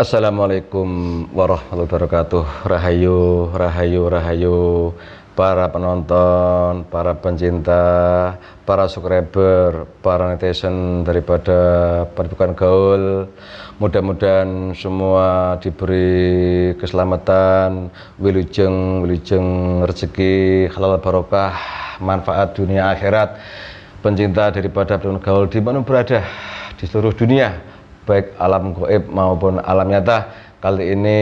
Assalamualaikum warahmatullahi wabarakatuh. Rahayu, rahayu, rahayu. Para penonton, para pencinta, para subscriber, para netizen daripada Padepokan Gaul. Mudah-mudahan semua diberi keselamatan, wilujeng, wilujeng rezeki, halal barokah, manfaat dunia akhirat. Pencinta daripada Padepokan Gaul dimanapun berada di seluruh dunia, baik alam gaib maupun alam nyata. Kali ini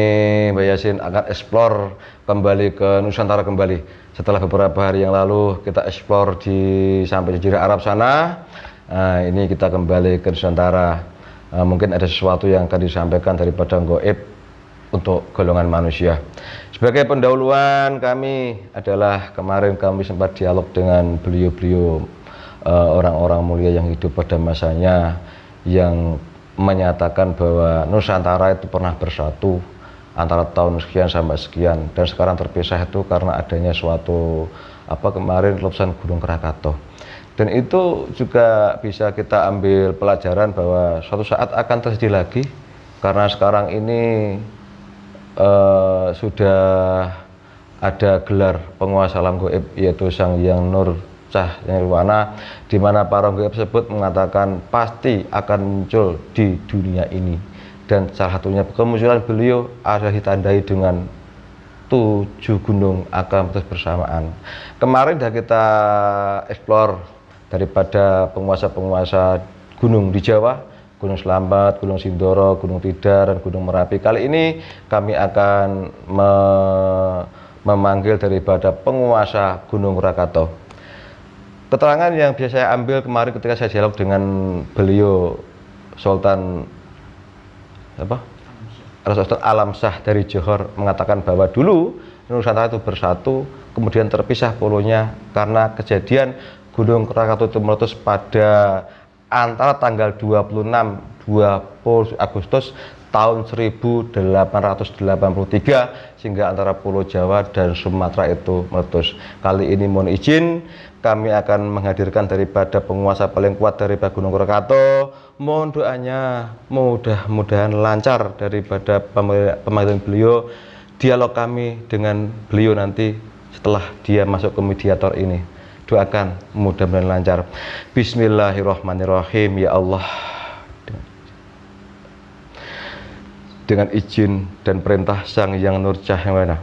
Mbak Yasin akan eksplor kembali ke Nusantara kembali. Setelah beberapa hari yang lalu kita eksplor sampai Jazirah Arab sana. Ini kita kembali ke Nusantara. Mungkin ada sesuatu yang akan disampaikan daripada gaib untuk golongan manusia. Sebagai pendahuluan kami adalah kemarin kami sempat dialog dengan beliau-beliau, orang-orang mulia yang hidup pada masanya, yang menyatakan bahwa Nusantara itu pernah bersatu antara tahun sekian sampai sekian, dan sekarang terpisah itu karena adanya suatu kemarin letusan Gunung Krakatau. Dan itu juga bisa kita ambil pelajaran bahwa suatu saat akan terjadi lagi, karena sekarang ini sudah ada gelar penguasa alam gaib, yaitu Sang Hyang Nur Cahyarwana, di mana para gaib tersebut mengatakan pasti akan muncul di dunia ini, dan salah satunya kemunculan beliau adalah ditandai dengan 7 gunung akan terus bersamaan. Kemarin sudah kita eksplor daripada penguasa-penguasa gunung di Jawa, Gunung Selamat, Gunung Sindoro, Gunung Tidar, dan Gunung Merapi. Kali ini kami akan memanggil daripada penguasa Gunung Krakatau. Keterangan yang bisa saya ambil kemarin ketika saya dialog dengan beliau Sultan Alam Shah dari Johor, mengatakan bahwa dulu Nusantara itu bersatu, kemudian terpisah polonya karena kejadian Gunung Krakatau itu meletus pada antara tanggal 26 Agustus tahun 1883, sehingga antara Pulau Jawa dan Sumatera itu meletus. Kali ini mohon izin kami akan menghadirkan daripada penguasa paling kuat daripada Gunung Krakatau. Mohon doanya, mudah-mudahan lancar daripada pemanggilan beliau, dialog kami dengan beliau nanti setelah dia masuk ke mediator ini. Doakan mudah-mudahan lancar. Bismillahirrahmanirrahim. Ya Allah, dengan izin dan perintah Sang Hyang Nur Cahyarwana,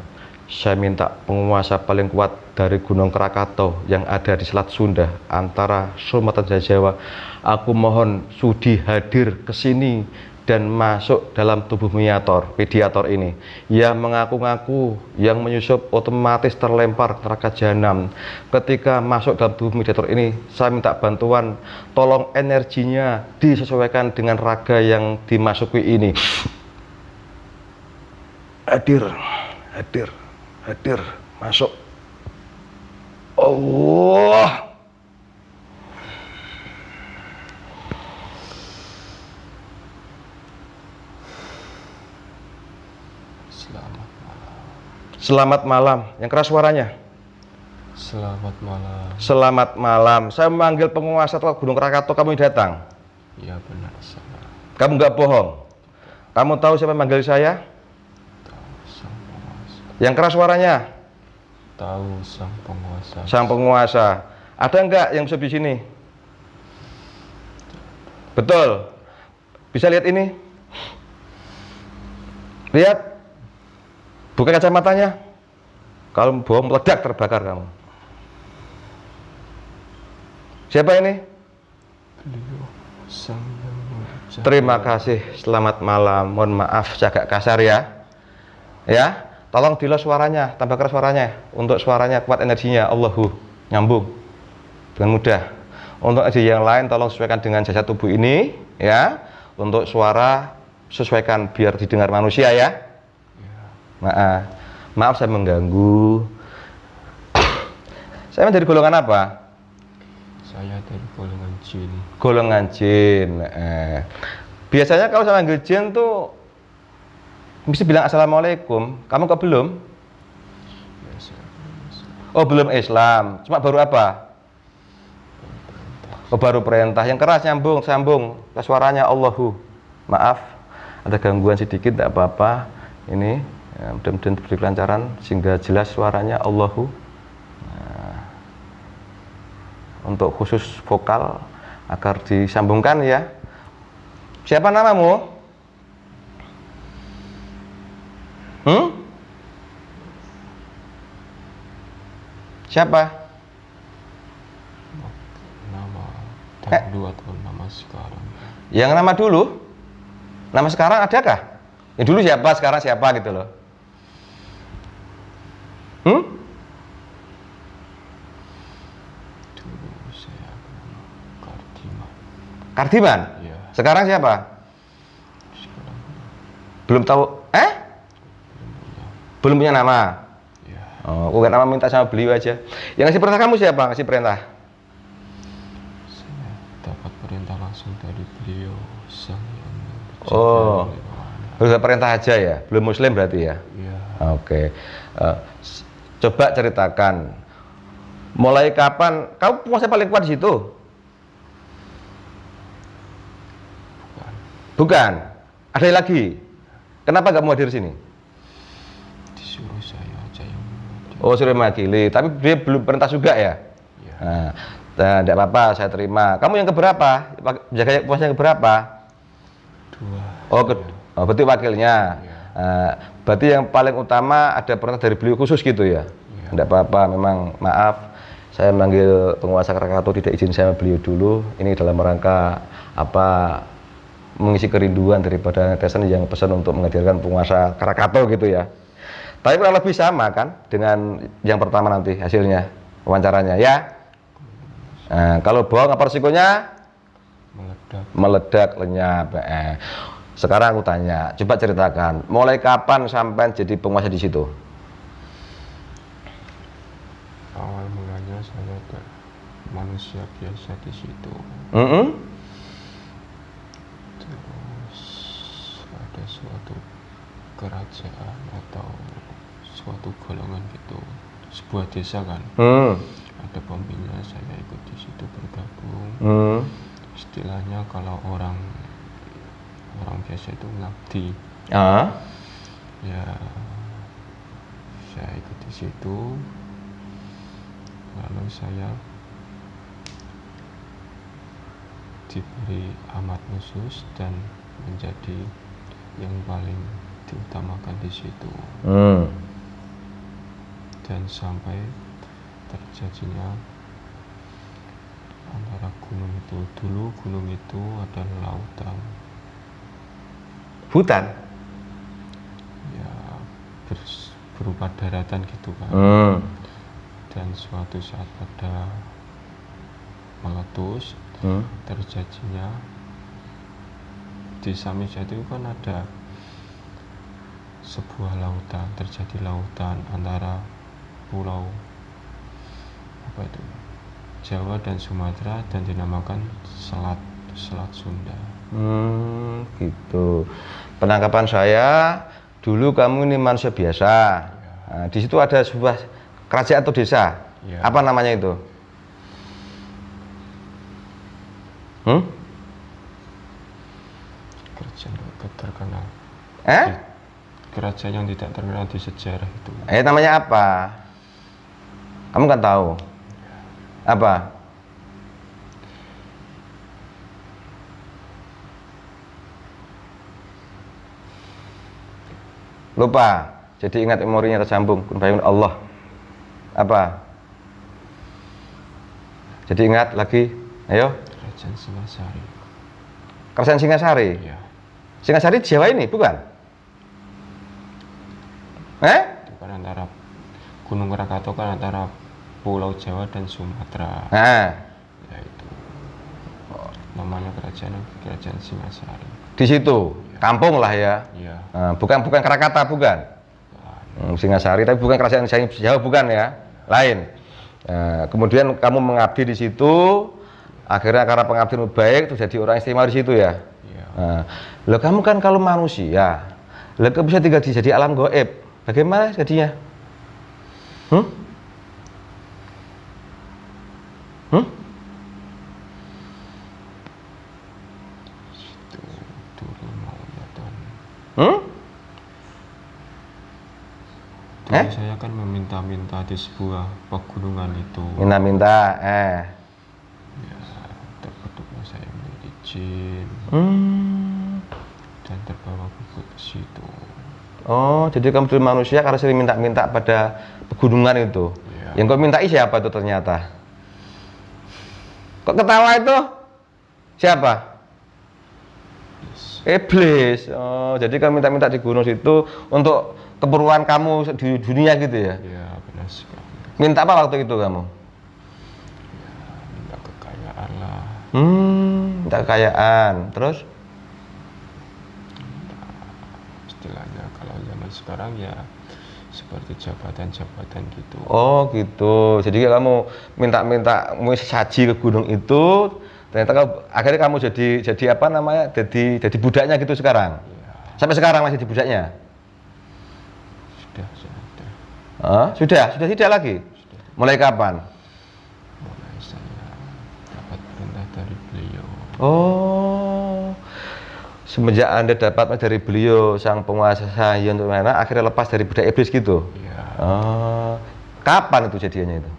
saya minta penguasa paling kuat dari Gunung Krakatau yang ada di Selat Sunda antara Sumatera dan Jawa, aku mohon sudi hadir ke sini dan masuk dalam tubuh mediator ini. Yang mengaku-ngaku, yang menyusup otomatis terlempar ke neraka jahanam. Ketika masuk dalam tubuh mediator ini, saya minta bantuan, tolong energinya disesuaikan dengan raga yang dimasuki ini. Hadir, hadir, hadir, masuk. Allah. Selamat malam. Yang keras suaranya. Selamat malam. Selamat malam. Saya memanggil penguasa Gunung Krakatau, kamu datang. Ya benar, salah. Kamu nggak bohong. Kamu tahu siapa yang manggil saya? Sang penguasa. Yang keras suaranya. Tahu sang penguasa. Sang penguasa. Ada nggak yang bisa di sini? Betul. Bisa lihat ini? Lihat. Buka kacamatanya. Kalau bohong meledak, terbakar kamu. Siapa ini? Beliau Sang Hyang Nur Cahyarwana. Terima kasih. Selamat malam. Mohon maaf saya agak kasar ya. Ya. Tolong dilos suaranya, tambah keras suaranya. Untuk suaranya kuat energinya, Allahu, nyambung dengan mudah. Untuk energi yang lain tolong sesuaikan dengan jasad tubuh ini ya. Untuk suara sesuaikan biar didengar manusia ya. Maaf saya mengganggu. Saya dari golongan apa? Saya dari golongan jin. Golongan jin. Biasanya kalau saya manggil jin tuh bisa bilang assalamualaikum. Kamu kok belum? Ya, saya belum Islam. Oh belum Islam. Cuma baru apa? Oh baru perintah. Yang keras nyambung, sambung ke suaranya. Allahu. Maaf. ada gangguan sedikit tidak apa-apa. Ini ya, mudah-mudahan diberi kelancaran sehingga jelas suaranya Allahu. Nah, untuk khusus vokal agar disambungkan ya. Siapa namamu? Siapa? Nama dahulu atau nama sekarang? Yang nama dulu? Nama sekarang adakah? Yang dulu siapa, sekarang siapa gitu loh. Dulu saya bernama Kardiman. Kardiman? Iya. Sekarang siapa? Sekarang Belum tahu. belum punya. Belum punya nama. Iya. Oh, aku nama minta sama beliau aja. Yang ngasih perintah kamu siapa? Ngasih perintah? Saya dapat perintah langsung dari beliau sang yang Oh, berjaga. udah perintah aja ya. Belum muslim berarti ya? Iya. Oke. Coba ceritakan. Mulai kapan? Kamu puasa paling kuat di situ? Bukan. Bukan. Ada lagi. Kenapa nggak mau hadir sini? Disuruh saya aja yang menghadiri. Oh, sudah mewakili. Tapi dia belum perintah juga ya? Iya. Nah, tidak apa-apa, saya terima. Kamu yang keberapa? Jaga puasa yang keberapa? Dua. Oh, berarti wakilnya. Iya. Berarti yang paling utama ada perintah dari beliau khusus gitu ya? Iya. Tidak apa-apa, memang maaf. Saya manggil penguasa Krakatau tidak izin saya beliau dulu. Ini dalam rangka apa? Mengisi kerinduan daripada netizen yang pesan untuk menghadirkan penguasa Krakatau gitu ya. Tapi kurang lebih sama kan dengan yang pertama nanti hasilnya wawancaranya ya. Nah, kalau bohong apa resikonya? Meledak. Meledak, lenyap. Sekarang aku tanya, coba ceritakan, mulai kapan sampai jadi penguasa di situ? Awal mulanya saya manusia biasa di situ. Terus ada suatu kerajaan atau suatu golongan gitu, sebuah desa kan. Ada pemimpinnya, saya ikut di situ bergabung. Istilahnya kalau orang biasa itu ngabdi. Ya, saya ikut di situ. Lalu saya diberi amat khusus dan menjadi yang paling diutamakan di situ. Dan sampai terjadinya antara gunung itu, dulu gunung itu adalah lautan. Hutan? Ya, berupa daratan gitu kan. Dan suatu saat pada meletus, terjadinya di Samija itu kan ada sebuah lautan, terjadi lautan antara pulau apa itu, Jawa dan Sumatera, dan dinamakan Selat Sunda. Gitu. Penangkapan saya dulu kamu ini manusia biasa. Nah, di situ ada sebuah kerajaan atau desa. Ya. Apa namanya itu? Kerajaan tidak terkenal. Kerajaan yang tidak terkenal di sejarah itu. Namanya apa? Kamu kan tahu. Apa? Lupa. Jadi ingat memorinya tersambung. Kun fayakun Allah. Apa? Jadi ingat lagi. Ayo. Kerajaan Singasari. Kerajaan Singasari. Ya. Singasari di Jawa ini, bukan? Itu kan antara Gunung Krakatau kan antara Pulau Jawa dan Sumatera. Ya itu. Namanya kerajaan Singasari. Di situ, kampung lah ya. Iya. Bukan Krakatau, bukan. Singasari, tapi bukan kerajaan Jawa, bukan ya. Lain. Kemudian kamu mengabdi di situ. Akhirnya karena pengabdian baik, terus jadi orang istimewa di situ ya. Iya. Loh, kamu kan kalau manusia, loh kamu bisa tinggal jadi alam gaib. Bagaimana jadinya? Itu dulu mau ya, dan Kalau saya kan meminta-minta di sebuah pegunungan itu. Minta-minta, Ya, terbentuknya saya menjadi jin dan terbawa ke situ. Oh, jadi kamu dulu manusia karena sering minta-minta pada pegunungan itu. Ya. Yang kau mintai siapa itu ternyata? Kok ketawa itu? Siapa? Iblis. Oh, jadi kamu minta-minta di gunung situ untuk keperluan kamu di dunia gitu ya? Ya, benar sekali. Minta apa waktu itu kamu? Ya, minta kekayaan lah. Minta kekayaan. Terus? Istilahnya kalau zaman sekarang ya seperti jabatan-jabatan gitu. Oh gitu. Jadi kamu minta-minta mau saji ke gunung itu, ternyata akhirnya kamu jadi apa namanya? Jadi budaknya gitu sekarang. Ya, Sampai sekarang masih di budaknya. sudah. Sudah tidak lagi. Mulai kapan? Mulai saya dapat perintah dari beliau. Oh. Semenjak Anda dapat dari beliau sang penguasa Sahyun untuk mana akhirnya lepas dari budak iblis gitu. Ya, Oh. Kapan itu jadinya itu?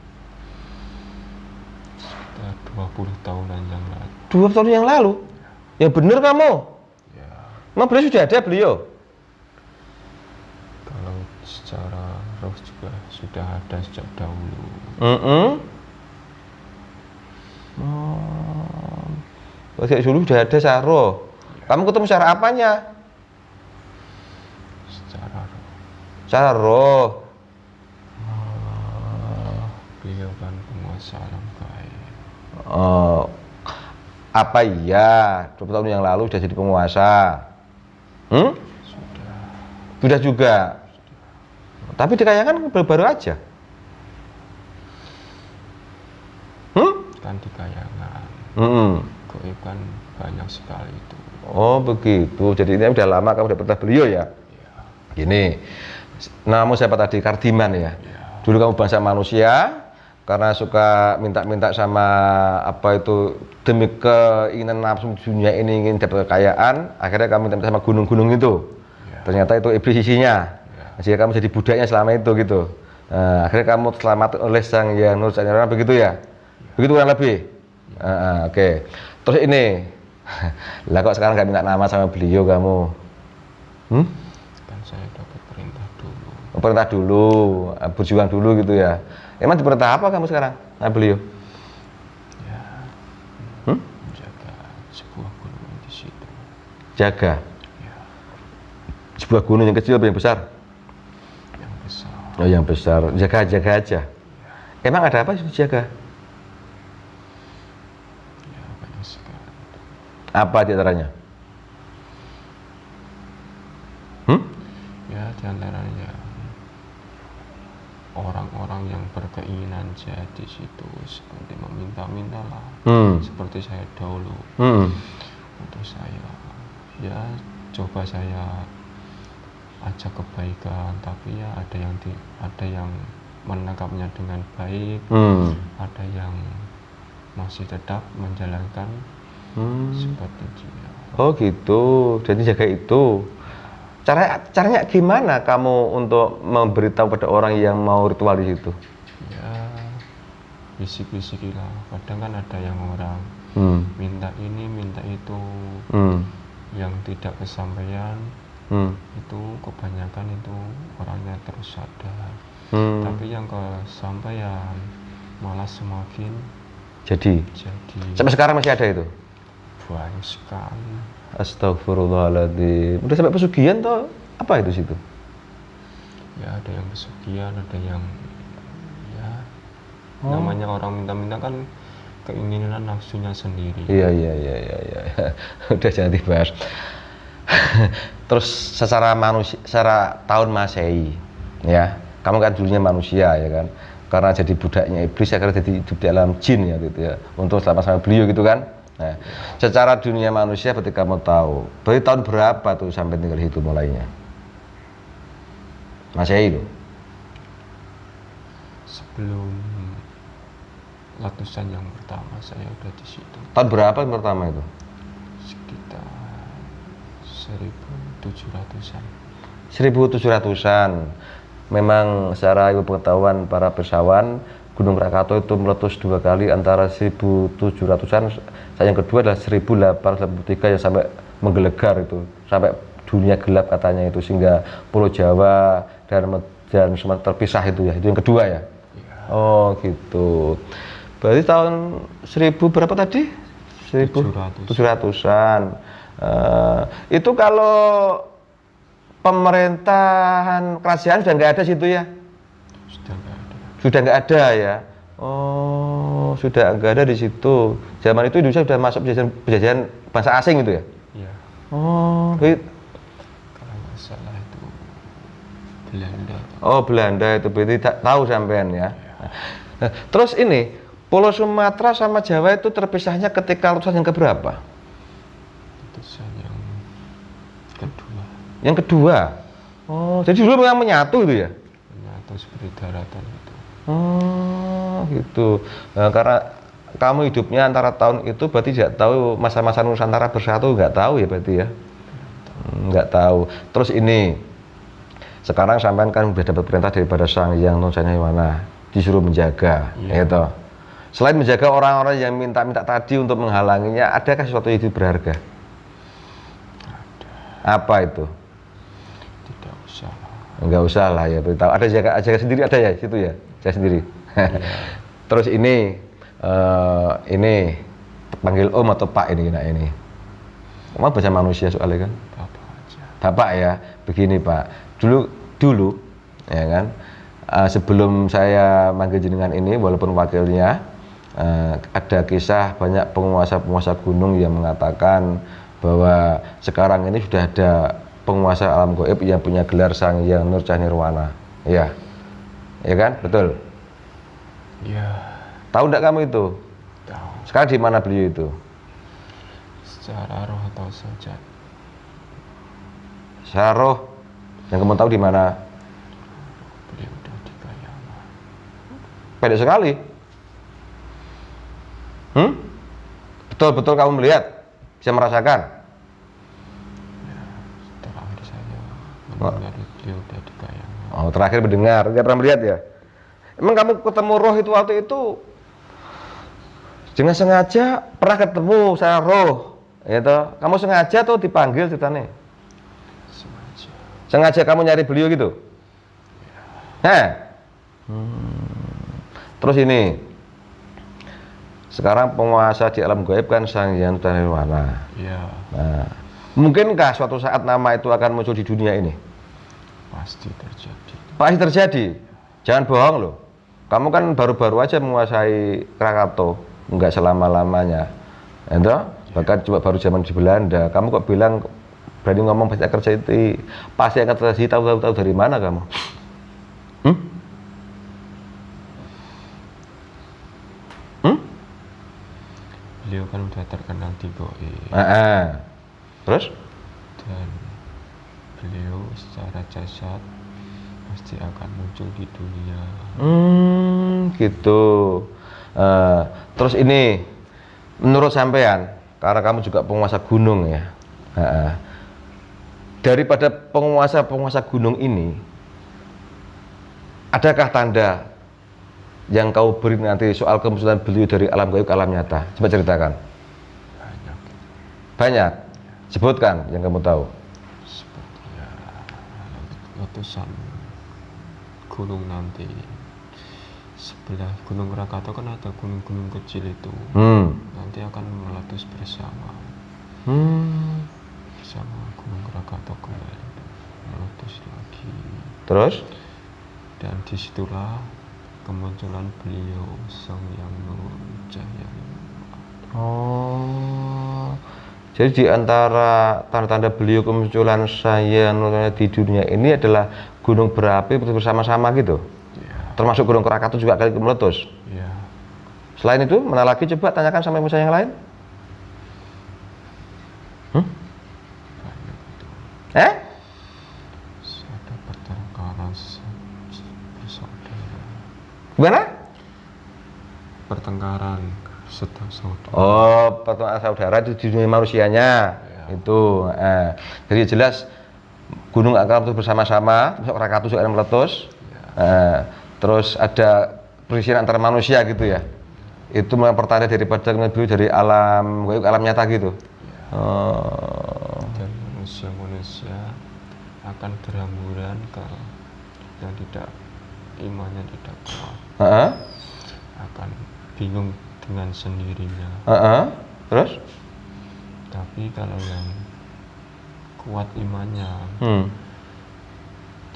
sekitar 20 tahunan yang lalu. 2 tahun yang lalu. Yang bener kamu? Ya, Emang beliau sudah ada beliau? kalau secara roh juga sudah ada sejak dahulu. Oh, dulu sudah ada Saro. Kamu ketemu secara apanya? Secara roh. Secara roh. Beliau kan penguasa alam gaib. Oh, apa iya 20 tahun yang lalu sudah jadi penguasa? Sudah. Sudah juga. Tapi dikayakan baru-baru aja. Kan di kayangan. Gaib kan banyak sekali itu. Oh begitu. Jadi ini udah lama kamu udah pernah beliau ya? Ya, Gini, namamu siapa tadi? Kardiman ya? ya, Dulu kamu bangsa manusia, karena suka minta-minta sama apa itu demi keinginan nafsu dunia ini ingin dapat kekayaan, akhirnya kamu minta sama gunung-gunung itu. ya. Ternyata itu iblis isinya. Ya. Sehingga kamu jadi budaknya selama itu gitu. Nah, akhirnya kamu selamat oleh Sang Hyang Nurjati begitu ya? Begitu kurang lebih. Oke. Terus ini, lah kok sekarang nggak minta nama sama beliau kamu? Kan saya dapat perintah dulu. Perintah dulu, berjuang dulu gitu ya. Emang diperintah apa kamu sekarang sama beliau? Ya, menjaga sebuah gunung di situ. Jaga. Ya, Sebuah gunung yang kecil atau yang besar? yang besar. Oh yang besar, jaga-jaga aja. Emang ada apa sih dijaga? Ya, banyak sekali. Apa diantaranya? Ya, diantaranya orang-orang yang berkeinginan jahat di situ seperti meminta-minta lah. Seperti saya dahulu. Untuk saya, ya coba saya ajak kebaikan, tapi ya ada yang menangkapnya dengan baik, ada yang masih tetap menjalankan seperti dia. Oh gitu, jadi jaga itu. Caranya gimana kamu untuk memberitahu pada orang yang mau ritual di situ? Ya, bisik-bisikilah. Kadang kan ada yang orang minta ini, minta itu, yang tidak kesampaian. Itu kebanyakan itu orangnya terus sadar. Tapi yang kesampaian malah semakin Jadi sampai sekarang masih ada itu? banyak sekali. Astagfirullahaladzim. Udah sampai pesugihan toh? Apa itu situ? Ya, ada yang pesugihan, ada yang ya namanya orang minta-minta kan keinginan nafsunya sendiri. Iya. Udah jangan dibahas. Terus secara manusia, secara tahun Masehi, ya, kamu kan dulunya manusia ya kan, karena jadi budaknya iblis, akhirnya jadi hidup di alam jin ya gitu ya, untuk sama-sama beliau gitu kan. Nah, secara dunia manusia berarti kamu tahu, berarti tahun berapa tuh sampai tinggal hidup mulainya? Masehi itu? Sebelum letusan yang pertama saya udah di situ. Tahun berapa yang pertama itu? Sekitar 1700-an. 1700-an. memang secara ilmu pengetahuan para filsawan, Gunung Krakatau itu meletus 2 kali antara 1700-an, yang kedua adalah 1883 yang sampai menggelegar itu, sampai dunia gelap katanya itu, sehingga Pulau Jawa dan Sumatera terpisah itu ya, itu yang kedua ya. Oh gitu. Berarti tahun 1000 berapa tadi? 1700-an. Itu kalau pemerintahan kerajaan sudah nggak ada situ ya? Sudah nggak ada ya? Oh, sudah nggak ada di situ. Zaman itu Indonesia sudah masuk penjajahan bangsa asing itu ya? Iya. Oh, kalau nggak salah itu Belanda. Oh, Belanda itu berarti tahu sampean ya. Nah, terus ini Pulau Sumatera sama Jawa itu terpisahnya ketika letusan yang keberapa? Letusan yang kedua. Yang kedua. Oh, jadi dulu memang menyatu itu ya? Menyatu seperti daratan itu. Oh, gitu. Nah, karena kamu hidupnya antara tahun itu berarti tidak tahu masa-masa Nusantara bersatu, nggak tahu ya berarti ya? Nggak tahu. Terus ini sekarang sampean kan sudah dapat perintah daripada Sang Hyang Nurjayana, disuruh menjaga, gitu. Selain menjaga orang-orang yang minta-minta tadi untuk menghalanginya, adakah sesuatu yang berharga? Ada. Apa itu? Tidak usah. Enggak usah lah ya, beritahu. Ada jaga sendiri ada ya, situ ya, jaga sendiri. Terus ini panggil Om atau Pak ini, nah ini. Kamu baca manusia soalnya kan? Bapak aja. Bapak ya, begini Pak. Dulu, ya kan. Sebelum saya manggil jenengan ini, walaupun wakilnya, ada kisah banyak penguasa-penguasa gunung yang mengatakan bahwa sekarang ini sudah ada penguasa alam gaib yang punya gelar Sang Hyang Nurjanirwana. Iya. Ya kan? Betul. Iya. Tahu enggak kamu itu? Tahu. Sekarang di mana beliau itu? Secara roh atau sejat? Secara roh. Yang kamu tahu di mana? Beliau udah di Kayama. Pendek sekali. Betul-betul kamu melihat? Bisa merasakan? Ya, terakhir saya mendengar beliau udah di Kayama. Oh, terakhir mendengar, tidak pernah melihat ya? Emang kamu ketemu roh itu waktu itu dengan sengaja pernah ketemu saya roh, gitu? Kamu sengaja tuh dipanggil ceritanya? Sengaja. Sengaja kamu nyari beliau gitu? Ya. Terus ini, sekarang penguasa di alam gaib kan Sang Hyang Nurjanirwana. Iya. Nah, mungkinkah suatu saat nama itu akan muncul di dunia ini? Pasti terjadi. Pasti terjadi. Jangan bohong loh. Kamu kan baru-baru aja menguasai Krakatau, nggak selama-lamanya. Entah? Bahkan coba baru zaman di Belanda. Kamu kok bilang berani ngomong pasti akan terjadi? Pasti akan terjadi. Tahu dari mana kamu? Beliau kan udah terkenal di gaib. Terus? Dan beliau secara jasad pasti akan muncul di dunia. Gitu. Terus ini, menurut sampean, karena kamu juga penguasa gunung ya, daripada penguasa gunung ini, adakah tanda yang kau beri nanti soal kemunculan beliau dari alam gaib ke alam nyata? Coba ceritakan. Banyak. Banyak. Sebutkan yang kamu tahu. Seperti ya letusan gunung nanti sebelah Gunung Krakatau kan ada gunung-gunung kecil itu. Nanti akan meletus bersama. Bersama Gunung Krakatau kembali meletus lagi. Terus? Dan disitulah kemunculan beliau Sang Hyang Nurjayana. Oh, jadi di antara tanda-tanda beliau kemunculan saya di dunia ini adalah gunung berapi bersama-sama gitu? Ya. Termasuk Gunung Krakatau juga kali meletus? Ya. Selain itu, mana lagi coba tanyakan sama musa yang lain? Banyak itu. Ada pertengkaran bersaudara. Gimana? Pertengkaran saudara. Oh, pertengkaran saudara itu di dunia manusianya. Ya. Itu. Jadi jelas gunung akan meletus bersama-sama, Krakatau juga akan meletus. Terus ada perselisihan antara manusia gitu ya. Itu memang pertanda daripada beliau dari alam nyata gitu. Dan manusia akan berhamburan ke yang tidak imannya tidak kuat. Akan bingung dengan sendirinya. Terus? Tapi kalau yang kuat imannya,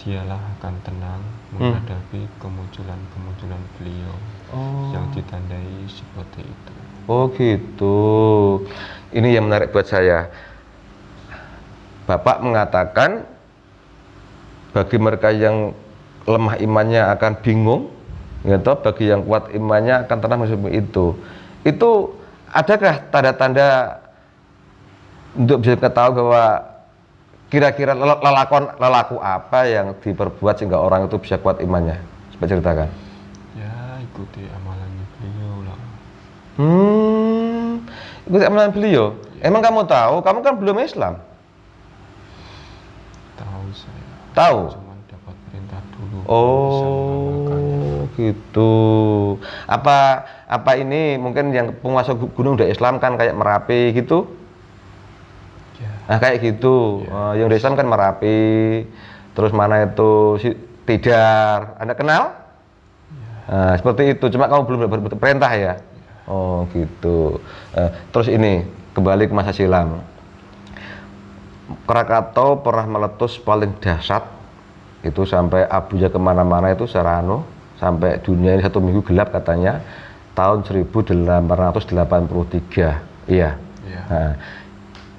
dialah akan tenang menghadapi kemunculan beliau yang ditandai seperti itu. Oh gitu. Ini yang menarik buat saya. Bapak mengatakan bagi mereka yang lemah imannya akan bingung, gitu, bagi yang kuat imannya akan tenang seperti itu. Itu adakah tanda-tanda untuk bisa kita tahu bahwa kira-kira lelaku apa yang diperbuat sehingga orang itu bisa kuat imannya? Coba ceritakan. Ya, ikuti amalannya beliau lah. Ikuti amalan beliau. Emang kamu tahu? Kamu kan belum Islam. Tahu saya. Tahu? Cuman dapat perintah dulu. Oh, gitu. Apa ini mungkin yang penguasa gunung udah Islam kan kayak Merapi gitu? Ya. Nah kayak gitu. Yang udah Islam kan Merapi. Terus mana itu Tidar. Anda kenal? Ya. Nah, seperti itu. Cuma kamu belum dapat perintah ya? Oh gitu. Terus ini kembali ke masa silam. Krakatau pernah meletus paling dahsyat itu sampai abunya kemana-mana itu secara sampai dunia ini 1 minggu gelap katanya tahun 1883. Iya. Nah,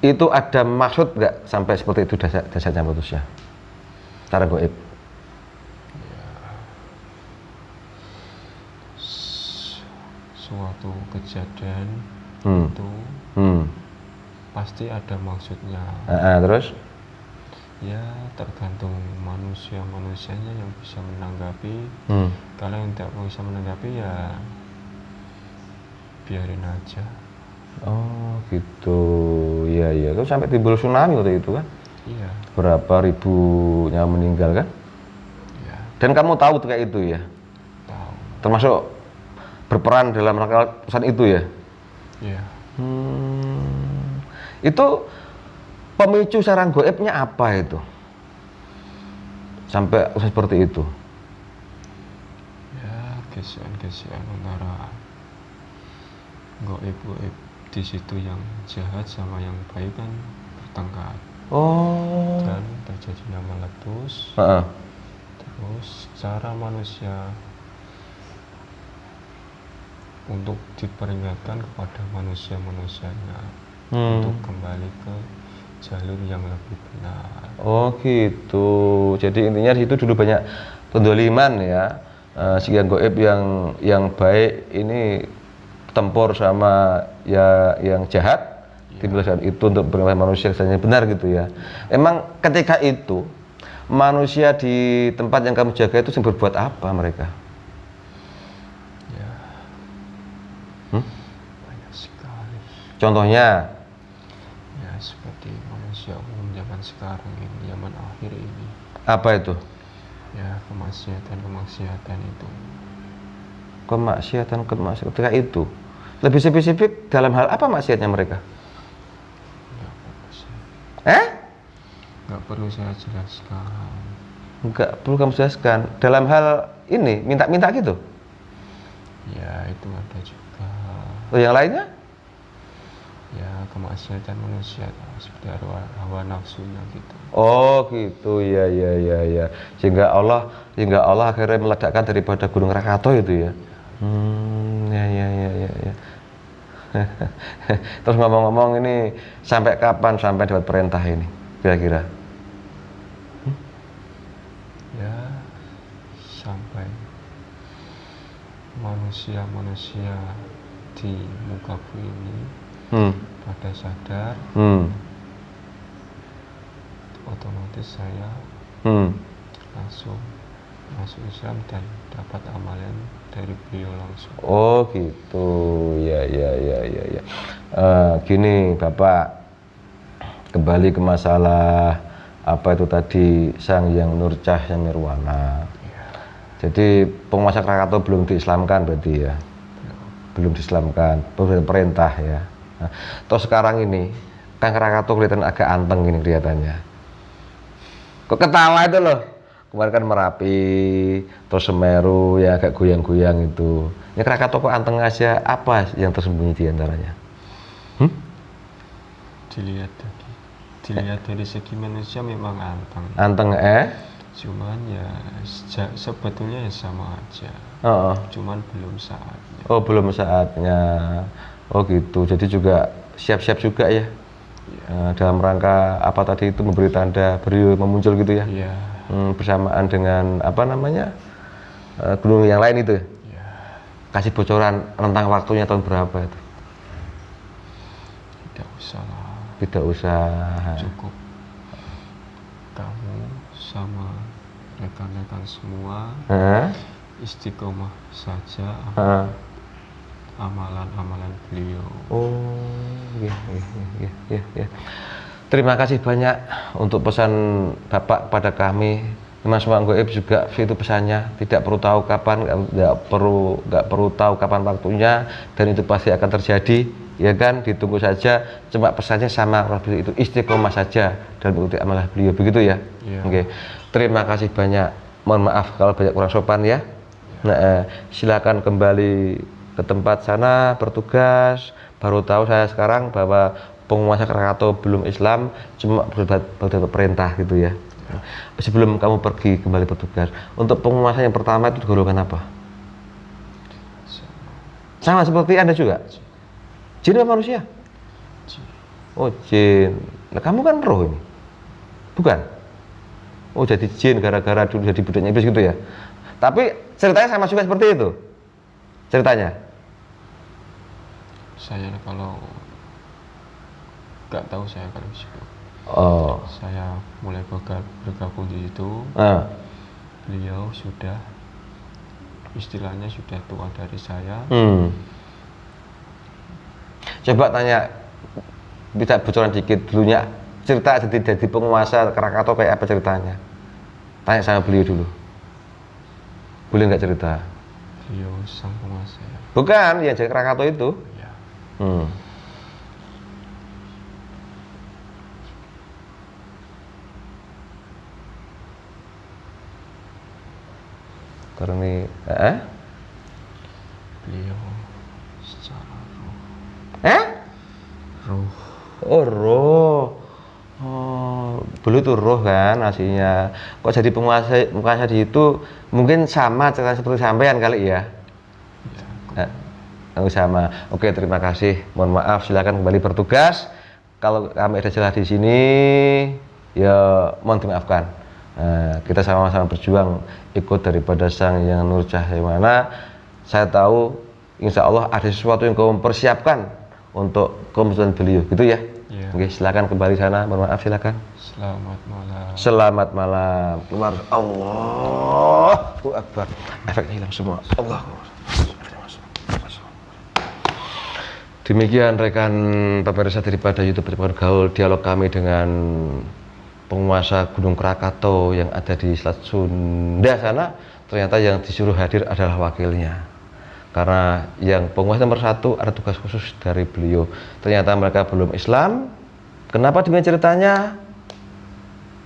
itu ada maksud nggak sampai seperti itu dahsyatnya meletusnya? Cara goib. Suatu kejadian itu pasti ada maksudnya. Terus? Ya tergantung manusianya yang bisa menanggapi. Kalau yang tidak bisa menanggapi ya biarin aja. Oh gitu, iya. Itu sampai timbul tsunami waktu itu kan? Iya. Berapa ribunya meninggal kan? Iya. Dan kamu tahu kayak itu ya? Tahu. Termasuk berperan dalam pesan itu ya? Iya. Itu pemicu sarang goibnya apa itu? Sampai seperti itu? Ya gesekan antara goib di situ yang jahat sama yang baik kan bertengkar. Dan terjadinya meletus. Terus cara manusia untuk diperingatkan kepada manusianya untuk kembali ke jalur yang lebih benar. Oh gitu. Jadi intinya di situ dulu banyak pendoliman ya. Sekian goib yang baik ini tempur sama ya yang jahat. Timbul saat itu untuk bernama manusia yang benar gitu ya. Emang ketika itu manusia di tempat yang kamu jaga itu berbuat apa mereka? Ya banyak sekali. Contohnya? Ya seperti manusia umum zaman sekarang ini, zaman akhir ini. Apa itu? Ya kemaksiatan itu. Kemaksiatan ketika itu. Lebih spesifik dalam hal apa maksiatnya mereka? Nggak perlu saya jelaskan. Nggak perlu kamu jelaskan. Dalam hal ini minta-minta gitu? Ya itu ada juga. Yang lainnya? Ya kemaksiatan manusia seperti hawa nafsunya gitu. Oh gitu, ya. Sehingga Allah akhirnya meledakkan daripada Gunung Krakatau itu ya. Ya. Terus ngomong-ngomong ini sampai kapan sampai dapat perintah ini kira-kira? Ya sampai manusia di muka bumi pada sadar, otomatis saya langsung masuk Islam dan dapat amalan dari beliau langsung. Oh gitu, ya. Gini Bapak, kembali ke masalah apa itu tadi Sang Hyang Nur Cahya Nirwana. Jadi penguasa Krakatau belum diislamkan berarti ya? Belum diislamkan, belum perintah ya. Nah, terus sekarang ini kan Krakatau kelihatan agak anteng gini kelihatannya. Kok ketawa itu loh? Kemarin kan Merapi, terus Semeru ya agak goyang-goyang itu. Ini Krakatau kok anteng aja, apa yang tersembunyi di antaranya? Dilihat dari segi manusia memang anteng. Anteng Cuman ya sebetulnya ya sama aja. Cuman belum saatnya. Oh, belum saatnya. Oh gitu. Jadi juga siap-siap juga ya. Dalam rangka apa tadi itu memberi tanda beliau memuncul gitu ya. Iya. Bersamaan dengan apa namanya? Gunung yang lain itu. Iya. Kasih bocoran rentang waktunya tahun berapa itu? Tidak usah lah. Tidak usah. Cukup kamu sama rekan-rekan semua istiqomah saja amalan-amalan beliau. Oh, iya. Terima kasih banyak untuk pesan Bapak pada kami. Mas Wang Goib juga itu pesannya, tidak perlu tahu kapan, nggak perlu tahu kapan waktunya, dan itu pasti akan terjadi, ya kan? Ditunggu saja. Cuma pesannya sama, itu istiqomah saja dan mengikuti amalan beliau, begitu ya? Oke. Terima kasih banyak. Mohon maaf kalau banyak kurang sopan ya. Nah, silakan kembali ke tempat sana bertugas. Baru tahu saya sekarang bahwa penguasa Krakatau belum Islam, cuma berdapat perintah gitu ya. Sebelum kamu pergi kembali bertugas, untuk penguasa yang pertama itu golongan apa? Sama seperti Anda juga? Jin atau manusia? Oh, jin. Nah, kamu kan roh ini, bukan? Oh, jadi jin gara-gara dulu jadi budaknya iblis gitu ya? Tapi ceritanya sama juga seperti itu? Ceritanya? Saya kalau nggak tahu saya kalau situ. Oh. Saya mulai bergabung di situ. Beliau sudah istilahnya sudah tua dari saya. Coba tanya, bisa bocoran dikit dulunya cerita jadi penguasa Krakatau kayak apa ceritanya? Tanya sama beliau dulu. Boleh nggak cerita? Beliau sang penguasa. Bukan, yang jadi Krakatau itu. Ya. Karena ini, beliau secara roh. Roh. Oh, roh. Oh, beliau itu roh kan aslinya. Kok jadi penguasa di itu mungkin sama cerita seperti sampean kali ya? Sama. Oke, terima kasih. Mohon maaf, silakan kembali bertugas. Kalau kami ada salah di sini, ya mohon dimaafkan. Kita sama-sama berjuang ikut daripada Sang Yang Nur Cahaya Mana. Saya tahu insya Allah ada sesuatu yang kamu persiapkan untuk kemunculan beliau, gitu ya? Oke, silakan kembali sana. Mohon maaf, silakan. Selamat malam. Selamat malam. Keluar. Allahu Akbar. Efeknya hilang semua. Allah. Demikian rekan pemirsa daripada YouTube Percakapan Gaul, dialog kami dengan penguasa Gunung Krakatau yang ada di Selat Sunda sana. Ternyata yang disuruh hadir adalah wakilnya, karena yang penguasa nomor 1 ada tugas khusus dari beliau. Ternyata mereka belum Islam. Kenapa demikian ceritanya?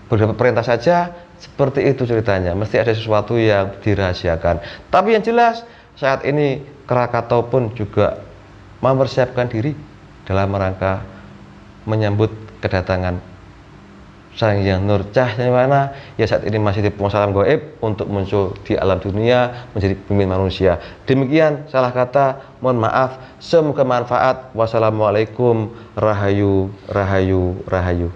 Beberapa perintah saja, seperti itu ceritanya. Mesti ada sesuatu yang dirahasiakan. Tapi yang jelas saat ini Krakatau pun juga mempersiapkan diri dalam rangka menyambut kedatangan Sang Yang Nur Cahaya Mana, ya saat ini masih di penguasa alam gaib untuk muncul di alam dunia menjadi pemimpin manusia. Demikian salah kata, mohon maaf. Semoga manfaat. Wassalamualaikum. Rahayu, rahayu, rahayu.